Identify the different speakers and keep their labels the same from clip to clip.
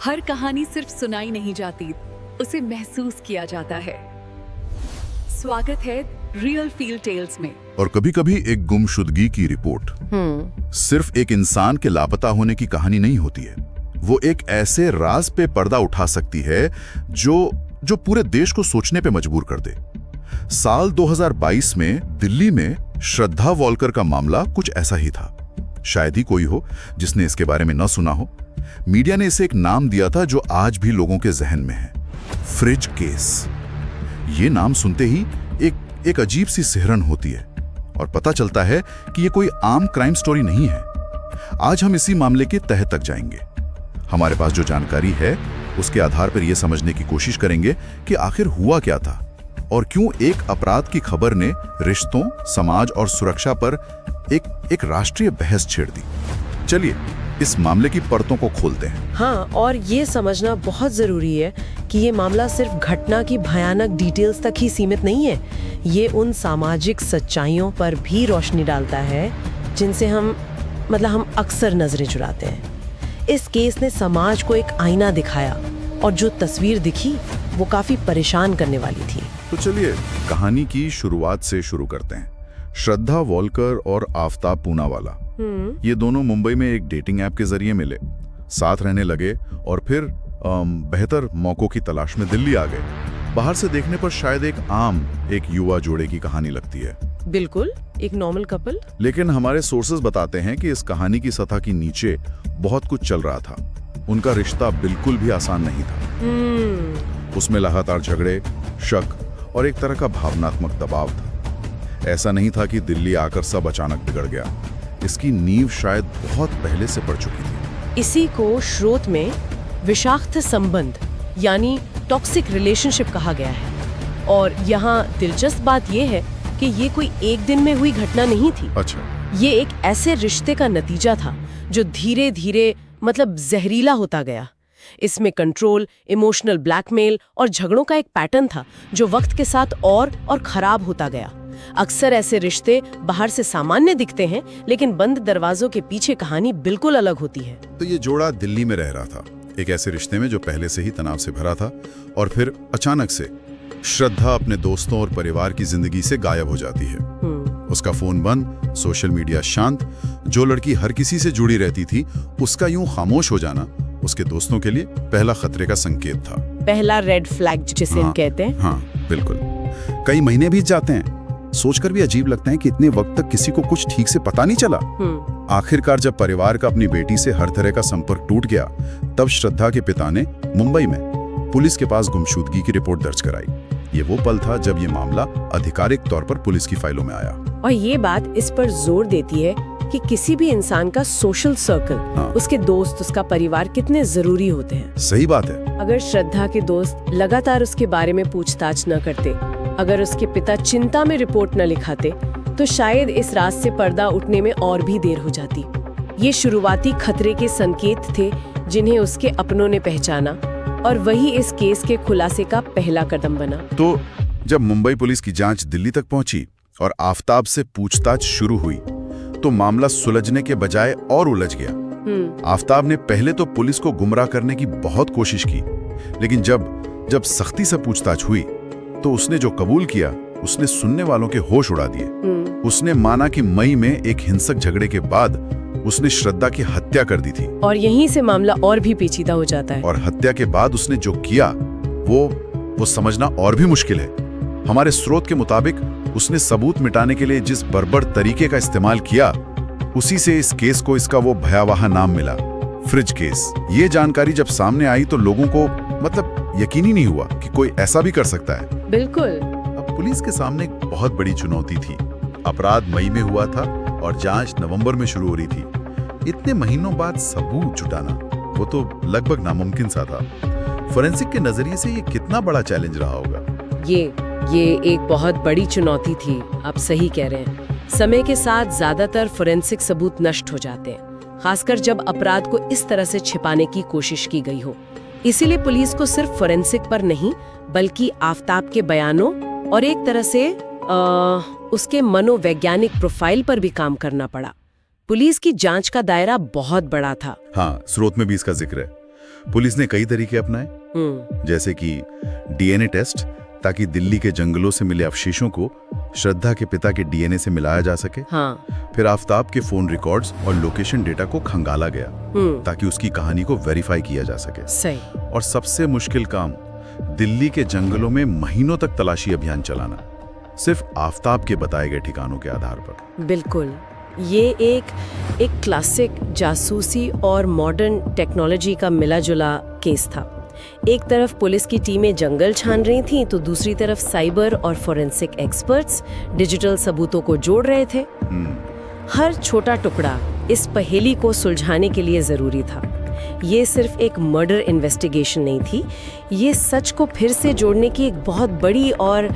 Speaker 1: हर कहानी सिर्फ सुनाई नहीं जाती, उसे महसूस किया जाता है। स्वागत है रियल फील टेल्स में।
Speaker 2: और कभी कभी एक गुमशुदगी की रिपोर्ट सिर्फ एक इंसान के लापता होने की कहानी नहीं होती है। वो एक ऐसे राज पे पर्दा उठा सकती है जो पूरे देश को सोचने पे मजबूर कर दे। साल 2022 में दिल्ली में श्रद्धा वॉलकर का मामला कुछ ऐसा ही था। शायद ही कोई हो जिसने इसके बारे में न सुना हो। मीडिया ने इसे एक नाम दिया था जो आज भी लोगों के जहन में है, फ्रिज केस। ये नाम सुनते ही एक अजीब सी सिहरन होती है और पता चलता है कि ये कोई आम क्राइम स्टोरी नहीं है। आज हम इसी मामले के तह तक जाएंगे। हमारे पास जो जानकारी है उसके आधार पर यह समझने की कोशिश करेंगे कि आखिर हुआ क्या था और क्यों एक अपराध की खबर ने रिश्तों, समाज और सुरक्षा पर एक राष्ट्रीय बहस छेड़ दी। चलिए इस मामले की परतों को खोलते हैं।
Speaker 3: हाँ, और ये समझना बहुत जरूरी है कि ये मामला सिर्फ घटना की भयानक डिटेल्स तक ही सीमित नहीं है। ये उन सामाजिक सच्चाइयों पर भी रोशनी डालता है जिनसे हम अक्सर नजरें चुराते हैं। इस केस ने समाज को एक आईना दिखाया और जो तस्वीर दिखी वो काफी परेशान करने वाली थी।
Speaker 2: तो चलिए कहानी की शुरुआत से शुरू करते हैं। श्रद्धा वॉलकर और आफताब पूनावाला ये दोनों मुंबई में एक डेटिंग ऐप के जरिए मिले, साथ रहने लगे और फिर बेहतर मौकों की तलाश में दिल्ली आ गए। बाहर से देखने पर शायद एक युवा जोड़े की कहानी लगती है।
Speaker 3: बिल्कुल, एक नॉर्मल कपल।
Speaker 2: लेकिन हमारे सोर्सेज बताते हैं कि इस कहानी की सतह के नीचे बहुत कुछ चल रहा था। उनका रिश्ता बिल्कुल भी आसान नहीं था। उसमें लगातार झगड़े, शक और एक तरह का भावनात्मक दबाव था। ऐसा नहीं था कि दिल्ली आकर सब अचानक बिगड़ गया। इसकी नींव शायद बहुत पहले से पड़ चुकी थी।
Speaker 3: इसी को स्रोत में विषाक्त संबंध यानी टॉक्सिक रिलेशनशिप कहा गया है। और यहाँ दिलचस्प बात यह है कि ये कोई एक दिन में हुई घटना नहीं थी।
Speaker 2: अच्छा।
Speaker 3: ये एक ऐसे रिश्ते का नतीजा था जो धीरे धीरे जहरीला होता गया। इसमें कंट्रोल, इमोशनल ब्लैकमेल और झगड़ों का एक पैटर्न था जो वक्त के साथ और खराब होता गया। अक्सर ऐसे रिश्ते बाहर से सामान्य दिखते हैं, लेकिन बंद दरवाजों के पीछे कहानी बिल्कुल अलग होती है।
Speaker 2: तो ये जोड़ा दिल्ली में रह रहा था, एक ऐसे रिश्ते में जो पहले से ही तनाव से भरा था, और फिर अचानक से श्रद्धा अपने दोस्तों और परिवार की जिंदगी से गायब हो जाती है। उसका फोन बंद, सोशल मीडिया शांत। जो लड़की हर किसी से जुड़ी रहती थी, उसका यूं खामोश हो जाना उसके दोस्तों के लिए पहला खतरे का संकेत था। पहला
Speaker 3: रेड फ्लैग जिसे हम कहते हैं।
Speaker 2: हाँ बिल्कुल। कई महीने बीत जाते हैं, सोचकर भी अजीब लगता है कि इतने वक्त तक किसी को कुछ ठीक से पता नहीं चला। आखिरकार जब परिवार का अपनी बेटी से हर तरह का संपर्क टूट गया, तब श्रद्धा के पिता ने मुंबई में पुलिस के पास गुमशुदगी की रिपोर्ट दर्ज कराई। ये वो पल था जब ये मामला आधिकारिक तौर पर पुलिस की फाइलों में आया।
Speaker 3: और ये बात इस पर जोर देती है कि किसी भी इंसान का सोशल सर्कल, उसके दोस्त, उसका परिवार कितने जरूरी होते हैं।
Speaker 2: सही बात है।
Speaker 3: अगर श्रद्धा के दोस्त लगातार उसके बारे में पूछताछ न करते, अगर उसके पिता चिंता में रिपोर्ट न लिखाते, तो शायद इस राज से पर्दा उठने में और भी देर हो जाती। ये शुरुआती खतरे के संकेत थे जिन्हें उसके अपनों ने पहचाना, और वही इस केस के खुलासे का पहला कदम बना।
Speaker 2: तो जब मुंबई पुलिस की जांच दिल्ली तक पहुंची और आफताब से पूछताछ शुरू हुई, तो मामला सुलझने के बजाय और उलझ गया। आफताब ने पहले तो पुलिस को गुमराह करने की बहुत कोशिश की, लेकिन जब सख्ती से पूछताछ हुई तो उसने जो कबूल किया, उसने सुनने वालों के होश उड़ा दिए। उसने माना कि मई में एक हिंसक झगड़े के बाद उसने श्रद्धा की हत्या कर दी थी।
Speaker 3: और यहीं से मामला और भी पेचीदा हो जाता है।
Speaker 2: और हत्या के बाद उसने जो किया वो समझना और भी मुश्किल है। हमारे स्रोत के मुताबिक उसने सबूत मिटाने के लिए जिस बर्बर तरीके का इस्तेमाल किया, उसी से इस केस को इसका वो भयावह नाम मिला, फ्रिज केस। ये जानकारी जब सामने आई तो लोगों को यकीन ही नहीं हुआ कि कोई ऐसा भी कर सकता है।
Speaker 3: बिल्कुल।
Speaker 2: अब पुलिस के सामने एक बहुत बड़ी चुनौती थी। अपराध मई में हुआ था और जांच नवंबर में शुरू हो रही थी। इतने महीनों बाद सबूत जुटाना वो तो लगभग नामुमकिन सा था। फोरेंसिक के नजरिए से ये कितना बड़ा चैलेंज रहा होगा।
Speaker 3: ये एक बहुत बड़ी चुनौती थी। आप सही कह रहे हैं। समय के साथ ज्यादातर फोरेंसिक सबूत नष्ट हो जाते हैं, खासकर जब अपराध को इस तरह से छिपाने की कोशिश की गई हो। इसीलिए पुलिस को सिर्फ फोरेंसिक पर नहीं, बल्कि आफताब के बयानों और एक तरह से उसके मनोवैज्ञानिक प्रोफाइल पर भी काम करना पड़ा। पुलिस की जांच का दायरा बहुत बड़ा था।
Speaker 2: हाँ, स्रोत में भी इसका जिक्र है। पुलिस ने कई तरीके अपनाए, जैसे कि डीएनए टेस्ट, ताकि दिल्ली के जंगलों से मिले अवशेषों को श्रद्धा के पिता के डीएनए से मिलाया जा सके।
Speaker 3: हाँ।
Speaker 2: फिर आफताब के फोन रिकॉर्ड्स और लोकेशन डेटा को खंगाला गया ताकि उसकी कहानी को वेरीफाई किया जा सके।
Speaker 3: सही।
Speaker 2: और सबसे मुश्किल काम, दिल्ली के जंगलों में महीनों तक तलाशी अभियान चलाना, सिर्फ आफताब के बताए गए ठिकानों के आधार पर।
Speaker 3: बिल्कुल, ये एक क्लासिक जासूसी और मॉडर्न टेक्नोलॉजी का मिला जुला केस था। एक तरफ पुलिस की टीमें जंगल छान रही थीं, तो दूसरी तरफ साइबर और फोरेंसिक एक्सपर्ट्स डिजिटल सबूतों को जोड़ रहे थे। हर छोटा टुकड़ा इस पहेली को सुलझाने के लिए जरूरी था। ये सिर्फ एक मर्डर इन्वेस्टिगेशन नहीं थी, ये सच को फिर से जोड़ने की एक बहुत बड़ी और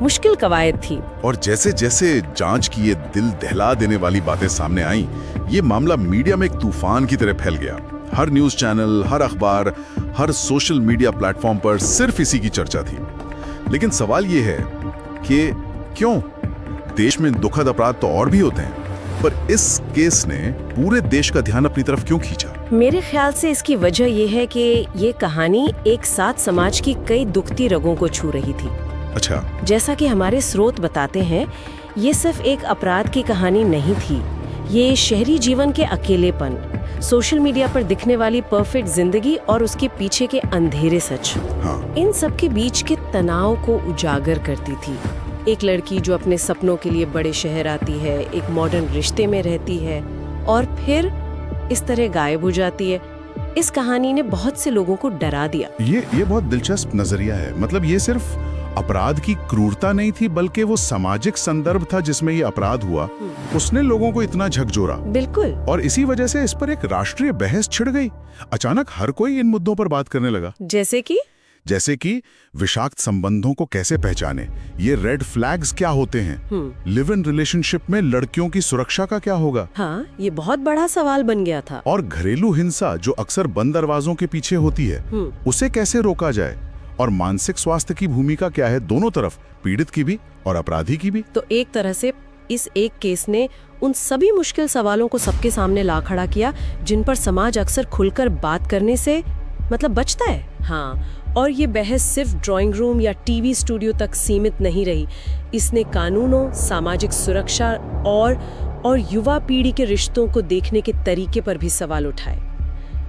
Speaker 3: मुश्किल कवायद थी।
Speaker 2: और जैसे जैसे जांच की ये दिल दहला देने वाली बातें सामने आई, ये मामला मीडिया में एक तूफान की तरह फैल गया। हर न्यूज़ चैनल, हर अखबार, हर सोशल मीडिया प्लेटफॉर्म पर सिर्फ इसी की चर्चा थी। लेकिन सवाल ये है कि क्यों? देश में दुखद अपराध तो और भी होते हैं, पर इस केस ने पूरे देश का ध्यान अपनी तरफ क्यों खींचा?
Speaker 3: मेरे ख्याल से इसकी वजह ये है कि ये कहानी एक साथ समाज की कई दुखती रगों को छू रही थी।
Speaker 2: अच्छा।
Speaker 3: जैसा कि हमारे स्रोत बताते हैं, ये सिर्फ एक अपराध की कहानी नहीं थी। ये शहरी जीवन के अकेलेपन, सोशल मीडिया पर दिखने वाली परफेक्ट जिंदगी और उसके पीछे के अंधेरे सच, इन सब के बीच के तनाव को उजागर करती थी। एक लड़की जो अपने सपनों के लिए बड़े शहर आती है, एक मॉडर्न रिश्ते में रहती है और फिर इस तरह गायब हो जाती है। इस कहानी ने बहुत से लोगों को डरा दिया।
Speaker 2: ये बहुत दिलचस्प नजरिया है। मतलब ये सिर्फ अपराध की क्रूरता नहीं थी, बल्कि वो सामाजिक संदर्भ था जिसमें ये अपराध हुआ, उसने लोगों को इतना झकझोरा।
Speaker 3: बिल्कुल।
Speaker 2: और इसी वजह से इस पर एक राष्ट्रीय बहस छिड़ गई। अचानक हर कोई इन मुद्दों पर बात करने लगा। जैसे कि विषाक्त संबंधों को कैसे पहचाने, ये रेड फ्लैग्स क्या होते हैं, लिव इन रिलेशनशिप में लड़कियों की सुरक्षा का क्या होगा।
Speaker 3: हाँ, ये बहुत बड़ा सवाल बन गया था।
Speaker 2: और घरेलू हिंसा जो अक्सर बंद दरवाजों के पीछे होती है, उसे कैसे रोका जाए। और मानसिक स्वास्थ्य की भूमिका क्या है, दोनों तरफ, पीड़ित की भी और अपराधी की भी।
Speaker 3: तो एक तरह से इस एक केस ने उन सभी मुश्किल सवालों को सबके सामने ला खड़ा किया जिन पर समाज अक्सर खुलकर बात करने से बचता है। हाँ, और ये बहस सिर्फ ड्राइंग रूम या टीवी स्टूडियो तक सीमित नहीं रही। इसने कानूनों, सामाजिक सुरक्षा और युवा पीढ़ी के रिश्तों को देखने के तरीके पर भी सवाल उठाए।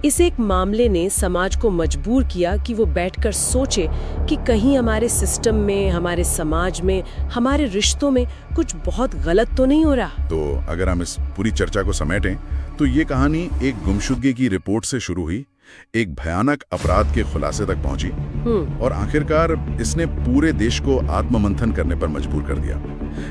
Speaker 3: इस एक मामले ने समाज को मजबूर किया कि वो बैठकर सोचे कि कहीं हमारे सिस्टम में, हमारे समाज में, हमारे रिश्तों में कुछ बहुत गलत तो नहीं हो रहा।
Speaker 2: तो अगर हम इस पूरी चर्चा को समेटें, तो ये कहानी एक गुमशुदगी की रिपोर्ट से शुरू हुई, एक भयानक अपराध के खुलासे तक पहुंची और आखिरकार इसने पूरे देश को आत्ममंथन करने पर मजबूर कर दिया।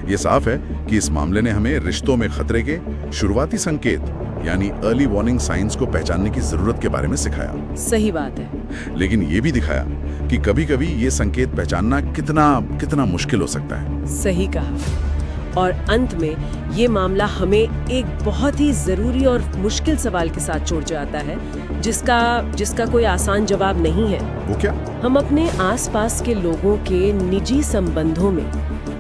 Speaker 2: ये साफ है कि इस मामले ने हमें रिश्तों में खतरे के शुरुआती संकेत, यानी अर्ली वार्निंग साइंस को पहचानने की जरूरत के बारे में सिखाया।
Speaker 3: सही बात है।
Speaker 2: लेकिन ये भी दिखाया कि कभी-कभी ये संकेत पहचानना कितना मुश्किल हो सकता है।
Speaker 3: सही कहा। और अंत में ये मामला हमें एक बहुत ही जरूरी और मुश्किल सवाल के साथ छोड़ जाता है, जिसका कोई आसान जवाब नहीं है।
Speaker 2: वो क्या?
Speaker 3: हम अपने आसपास के लोगों के निजी संबंधों में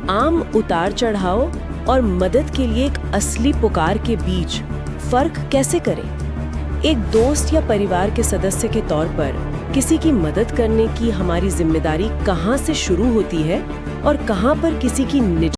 Speaker 3: आम उतार चढ़ाव और मदद के लिए एक असली पुकार के बीच फर्क कैसे करें? एक दोस्त या परिवार के सदस्य के तौर पर किसी की मदद करने की हमारी जिम्मेदारी कहाँ से शुरू होती है और कहाँ पर किसी की